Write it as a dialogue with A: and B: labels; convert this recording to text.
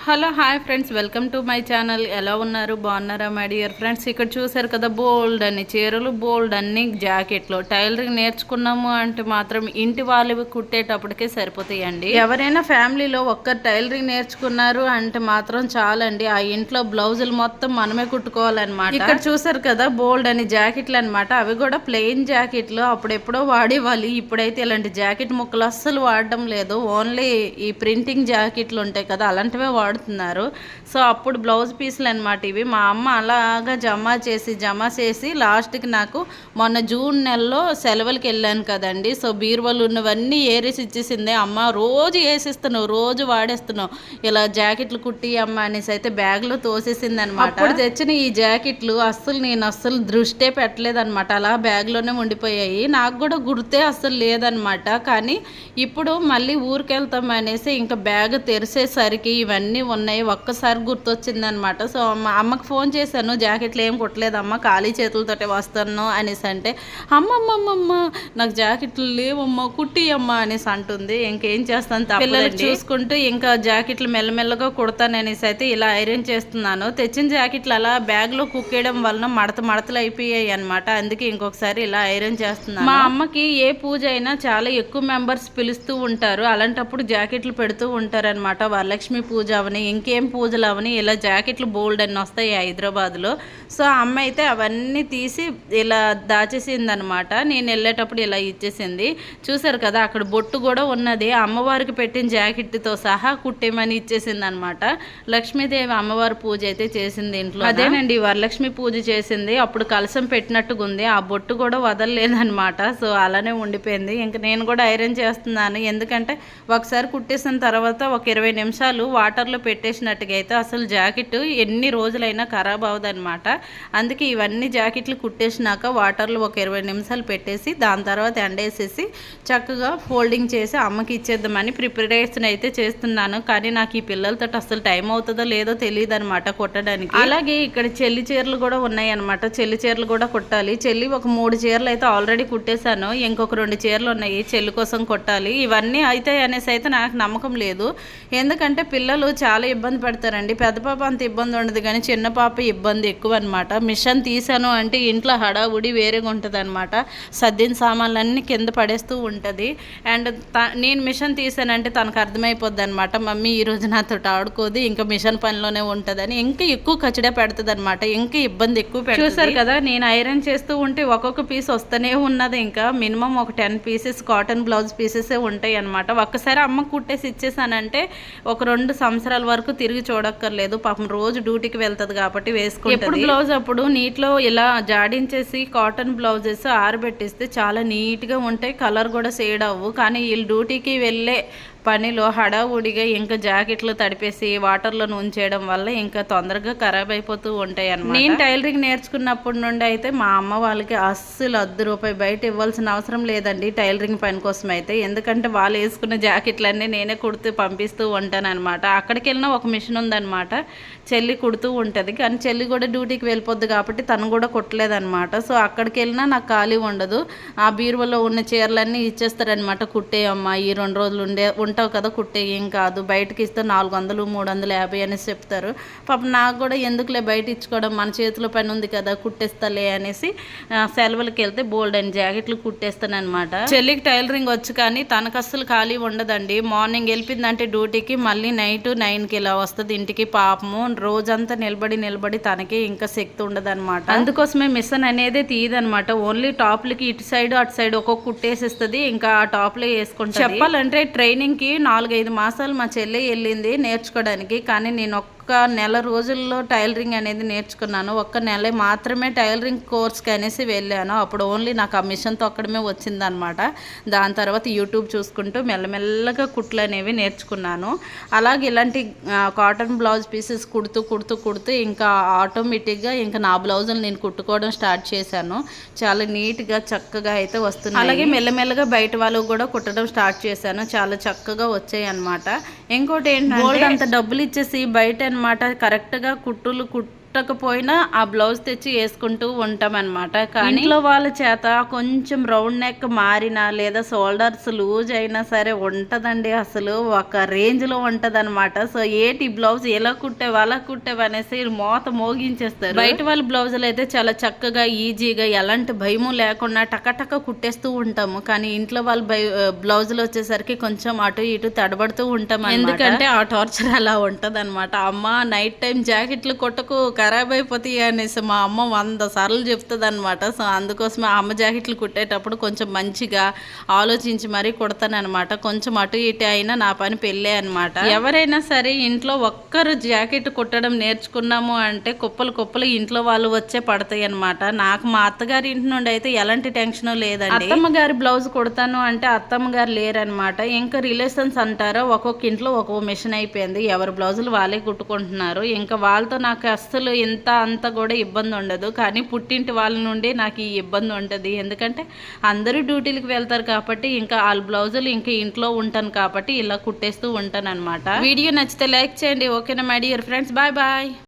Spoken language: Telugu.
A: Hello hi friends, welcome to my channel. ఎలా ఉన్నారు? బాగున్నారా మై డియర్ ఫ్రెండ్స్? ఇక్కడ చూసారు కదా, బోల్డ్ అన్ని చీరలు, బోల్డ్ అన్ని జాకెట్లు. టైలరింగ్ నేర్చుకున్నాము అంటే మాత్రం ఇంటి వాళ్ళు కుట్టేటప్పటికే సరిపోతాయండి. ఎవరైనా ఫ్యామిలీలో ఒక్కరు టైలరింగ్ నేర్చుకున్నారు అంటే మాత్రం చాలండి, ఆ ఇంట్లో బ్లౌజులు మొత్తం మనమే కుట్టుకోవాలన్నమాట. ఇక్కడ చూసారు కదా, బోల్డ్ అని జాకెట్లు అనమాట. అవి కూడా ప్లెయిన్ జాకెట్లు. అప్పుడెప్పుడో వాడేవాళ్ళు, ఇప్పుడైతే ఇలాంటి జాకెట్ ముక్కలు అస్సలు వాడడం లేదు. ఓన్లీ ఈ ప్రింటింగ్ జాకెట్లు ఉంటాయి కదా, అలాంటివే వాడుతున్నారు. సో అప్పుడు బ్లౌజ్ పీసులు అనమాట ఇవి. మా అమ్మ అలాగా జమ చేసి లాస్ట్కి నాకు మొన్న జూన్ నెలలో సెలవులకి వెళ్ళాను కదండి. సో బీరువాలు ఉన్నవన్నీ ఏరేసి ఇచ్చేసింది అమ్మ. రోజు వేసిస్తున్నావు, రోజు వాడేస్తున్నావు, ఇలా జాకెట్లు కుట్టి అమ్మ అనేసి అయితే బ్యాగ్లో తోసేసింది అనమాట. అప్పుడు తెచ్చిన ఈ జాకెట్లు నేను అస్సలు దృష్టే పెట్టలేదన్నమాట. అలా బ్యాగ్లోనే ఉండిపోయాయి. నాకు కూడా గుర్తే అస్సలు లేదనమాట. కానీ ఇప్పుడు మళ్ళీ ఊరికి వెళ్తాం అనేసి ఇంకా బ్యాగ్ తెరిసేసరికి ఇవన్నీ ఉన్నాయి. ఒక్కసారి గుర్తొచ్చిందనమాట. సో మా అమ్మకి ఫోన్ చేశాను, జాకెట్లు ఏం కుట్టలేదమ్మా, ఖాళీ చేతులతోటే వస్తాను అనేసి అంటే, అమ్మమ్మమ్మ నాకు జాకెట్లు లేవమ్మా, కుట్టి అమ్మ అనేసి అంటుంది. ఇంకేం చేస్తాను, పిల్లలకి చూసుకుంటూ ఇంకా జాకెట్లు మెల్లమెల్లగా కుడతాననేసి అయితే ఇలా ఐరన్ చేస్తున్నాను. తెచ్చిన జాకెట్లు అలా బ్యాగ్లో కుక్కేయడం వలన మడతలు అయిపోయాయి అనమాట. అందుకే ఇంకొకసారి ఇలా ఐరన్ చేస్తున్నాను. మా అమ్మకి ఏ పూజ అయినా చాలా ఎక్కువ మెంబర్స్ పిలుస్తూ ఉంటారు. అలాంటప్పుడు జాకెట్లు పెడుతూ ఉంటారనమాట. వరలక్ష్మి పూజ అవని, ఇంకేం పూజలు అవని, ఇలా జాకెట్లు బోల్డ్ అన్నీ వస్తాయి హైదరాబాద్లో. సో అమ్మ అయితే అవన్నీ తీసి ఇలా దాచేసిందనమాట. నేను వెళ్ళేటప్పుడు ఇలా ఇచ్చేసింది. చూసారు కదా, అక్కడ బొట్టు కూడా ఉన్నది. అమ్మవారికి పెట్టిన జాకెట్తో సహా కుట్టేమని ఇచ్చేసింది అనమాట. లక్ష్మీదేవి అమ్మవారి పూజ అయితే చేసింది ఇంట్లో. అదేనండి, వరలక్ష్మి పూజ చేసింది. అప్పుడు కలసం పెట్టినట్టుగా ఉంది. ఆ బొట్టు కూడా వదలలేదనమాట. సో అలానే ఉండిపోయింది. ఇంకా నేను కూడా ఐరన్ చేస్తున్నాను. ఎందుకంటే ఒకసారి కుట్టేసిన తర్వాత ఒక 20 నిమిషాలు వాటర్లో పెట్టేసినట్టుగా అయితే అసలు జాకెట్ ఎన్ని రోజులైనా ఖరాబ్ అవ్వదనమాట. అందుకే ఇవన్నీ జాకెట్లు కుట్టేసినాక వాటర్లో ఒక 20 నిమిషాలు పెట్టేసి దాని తర్వాత ఎండేసేసి చక్కగా ఫోల్డింగ్ చేసి అమ్మకి ఇచ్చేద్దామని ప్రిపరేషన్ అయితే చేస్తున్నాను. కానీ నాకు ఈ పిల్లలతో అసలు టైం అవుతుందో లేదో తెలియదు అనమాట కుట్టడానికి. అలాగే ఇక్కడ చెల్లి చీరలు కూడా ఉన్నాయి అనమాట. చెల్లి చీరలు కూడా కుట్టాలి. చెల్లి ఒక 3 చీరలు అయితే ఆల్రెడీ కుట్టేశాను. ఇంకొక 2 చీరలు ఉన్నాయి చెల్లి కోసం కుట్టాలి. ఇవన్నీ అయితే అనేసి అయితే నాకు నమ్మకం లేదు. ఎందుకంటే పిల్లలు చాలా ఇబ్బంది పడతారండి. పెద్ద పాప అంత ఇబ్బంది ఉండదు, కానీ చిన్న పాప ఇబ్బంది ఎక్కువ అనమాట. మిషన్ తీసాను అంటే ఇంట్లో హడావుడి వేరేగా ఉంటుంది అనమాట. సర్దిన సామాన్లన్నీ కింద పడేస్తూ ఉంటుంది. అండ్ నేను మిషన్ తీసానంటే తనకు అర్థమైపోద్ది అనమాట, మమ్మీ ఈరోజు నాతో ఆడుకోదు, ఇంకా మిషన్ పనిలోనే ఉంటుందని ఇంకా ఎక్కువ కచ్చడే పెడుతుంది అనమాట. ఇంకా ఇబ్బంది ఎక్కువ పెడుతుంది. చూసారు కదా, నేను ఐరన్ చేస్తూ ఉంటే ఒక్కొక్క పీస్ వస్తూనే ఉన్నది. ఇంకా మినిమం ఒక 10 పీసెస్ కాటన్ బ్లౌజ్ పీసెసే ఉంటాయి అనమాట. ఒక్కసారి అమ్మ కుట్టేసి ఇచ్చేసానంటే ఒక 2 సంవత్సరాల వరకు తిరిగి చూడక్కర్లేదు. పాపం రోజు డ్యూటీకి వెళ్తుంది కాబట్టి వేసుకుంటుంది. ఎప్పుడు బ్లౌజ్ అప్పుడు నీటిలో ఇలా జాడించేసి కాటన్ బ్లౌజెస్ ఆరబెట్టిస్తే చాలా నీట్గా ఉంటాయి, కలర్ కూడా షేడ్ అవ్వు. కానీ వీళ్ళు డ్యూటీకి వెళ్ళే పనిలో హడావుడిగా ఇంకా జాకెట్లు తడిపేసి వాటర్లో ఉంచేయడం వల్ల ఇంకా తొందరగా ఖరాబ్ అయిపోతూ ఉంటాయి అన్నమాట. నేను టైలరింగ్ నేర్చుకున్నప్పటి నుండి అయితే మా అమ్మ వాళ్ళకి అస్సలు ₹10 బయట ఇవ్వాల్సిన అవసరం లేదండి టైలరింగ్ పని కోసం అయితే. ఎందుకంటే వాళ్ళు వేసుకున్న జాకెట్లన్నీ నేనే కుడుతూ పంపిస్తూ ఉంటాను అనమాట. అక్కడికి వెళ్ళినా ఒక మిషన్ ఉందన్నమాట, చెల్లి కుడుతూ ఉంటుంది. కానీ చెల్లి కూడా డ్యూటీకి వెళ్ళిపోద్ది కాబట్టి తను కూడా కుట్టలేదన్నమాట. సో అక్కడికి వెళ్ళినా నాకు ఖాళీ ఉండదు. ఆ బీరువాలో ఉన్న చీరలన్నీ ఇచ్చేస్తారనమాట, కుట్టేయమ్మా ఈ 2 రోజులు ఉంటావు కదా, కుట్టే, ఏం కాదు, బయటకి ఇస్తే 400 350 అనేసి చెప్తారు. పాపం నాకు కూడా ఎందుకులే బయట ఇచ్చుకోవడం, మన చేతిలో పని ఉంది కదా, కుట్టేస్తాలే అనేసి సెలవులకి వెళ్తే బోల్డ్ అని జాకెట్లు కుట్టేస్తానమాట. చెల్లికి టైలరింగ్ వచ్చు కానీ తనకు అస్సలు ఖాళీ ఉండదండి. మార్నింగ్ వెళ్ళిందంటే డ్యూటీకి, మళ్ళీ నైట్ 9కి ఇలా వస్తుంది ఇంటికి. పాపము రోజంతా నిలబడి తనకి ఇంకా శక్తి ఉండదు అనమాట. అందుకోసమే మిషన్ అనేది తీయదనమాట. ఓన్లీ టాప్లకి ఇటు సైడ్ అటు సైడ్ ఒక్కొక్క కుట్టేసేస్తుంది. ఇంకా ఆ టాప్లో వేసుకుంటా. చెప్పాలంటే ట్రైనింగ్కి 4-5 మాసాలు మా చెల్లి వెళ్ళింది నేర్చుకోవడానికి. కానీ నేను ఒక్క నెల రోజుల్లో టైలరింగ్ అనేది నేర్చుకున్నాను. ఒక్క నెల మాత్రమే టైలరింగ్ కోర్స్కి అనేసి వెళ్ళాను. అప్పుడు ఓన్లీ నాకు ఆ మిషన్ తొక్కడమే వచ్చిందనమాట. దాని తర్వాత యూట్యూబ్ చూసుకుంటూ మెల్లమెల్లగా కుట్లు అనేవి నేర్చుకున్నాను. అలాగే ఇలాంటి కాటన్ బ్లౌజ్ పీసెస్ కుడుతూ ఇంకా ఆటోమేటిక్గా ఇంకా నా బ్లౌజులు నేను కుట్టుకోవడం స్టార్ట్ చేశాను. చాలా నీట్గా చక్కగా అయితే వస్తుంది. అలాగే మెల్లమెల్లగా బయట వాళ్ళకు కూడా కుట్టడం స్టార్ట్ చేశాను. చాలా చక్కగా వచ్చాయి అనమాట. ఇంకోటి ఏంటంటే అంత డబ్బులు ఇచ్చేసి బయట అనమాట కరెక్ట్గా కుట్టులు కుట్టకపోయినా ఆ బ్లౌజ్ తెచ్చి వేసుకుంటూ ఉంటాం అనమాట. కానీ ఇంట్లో వాళ్ళ చేత కొంచెం రౌండ్ నెక్ మారినా లేదా షోల్డర్స్ లూజ్ అయినా సరే ఉంటదండి, అసలు ఒక రేంజ్ లో ఉంటది అనమాట. సో ఏటి బ్లౌజ్ ఎలా కుట్టావు అలా కుట్టావు అనేసి మోత మోగించేస్తారు. బయట వాళ్ళ బ్లౌజులు అయితే చాలా చక్కగా ఈజీగా ఎలాంటి భయము లేకుండా టకటక కుట్టేస్తూ ఉంటాము. కానీ ఇంట్లో వాళ్ళ బ్లౌజులు వచ్చేసరికి కొంచెం అటు ఇటు తడబడుతూ ఉంటాం, ఎందుకంటే ఆ టార్చర్ అలా ఉంటది అనమాట. అమ్మ నైట్ టైం జాకెట్లు కొట్టకు ఖరాబ్ అయిపోతాయి అనేసి మా అమ్మ 100 సార్లు చెప్తుంది అనమాట. సో అందుకోసం ఆ అమ్మ జాకెట్లు కుట్టేటప్పుడు కొంచెం మంచిగా ఆలోచించి మరీ కుడతానమాట. కొంచెం అటు ఇటు అయినా నా పని పెళ్ళే అనమాట. ఎవరైనా సరే ఇంట్లో ఒక్కరు జాకెట్ కుట్టడం నేర్చుకున్నాము అంటే కుప్పలు కుప్పలు ఇంట్లో వాళ్ళు వచ్చే పడతాయి అనమాట. నాకు మా అత్తగారి ఇంటి నుండి అయితే ఎలాంటి టెన్షన్ లేదండి. అత్తమ్మ గారి బ్లౌజ్ కుడతాను అంటే అత్తమ్మ గారు లేరనమాట. ఇంకా రిలేషన్స్ అంటారో ఒక్కొక్క ఇంట్లో ఒక్కొక్క మిషన్ అయిపోయింది, ఎవరి బ్లౌజులు వాళ్ళే కుట్టుకుంటున్నారు. ఇంకా వాళ్ళతో నాకు అస్సలు ఇంత అంత కూడా ఇబ్బంది ఉండదు. కానీ పుట్టింటి వాళ్ళ నుండి నాకు ఈ ఇబ్బంది ఉంటుంది, ఎందుకంటే అందరూ డ్యూటీలకు వెళ్తారు కాబట్టి ఇంకా వాళ్ళ బ్లౌజులు ఇంకా ఇంట్లో ఉంటాను కాబట్టి ఇలా కుట్టేస్తూ ఉంటాను అనమాట. వీడియో నచ్చితే లైక్ చేయండి. ఓకేనా my dear friends, bye bye.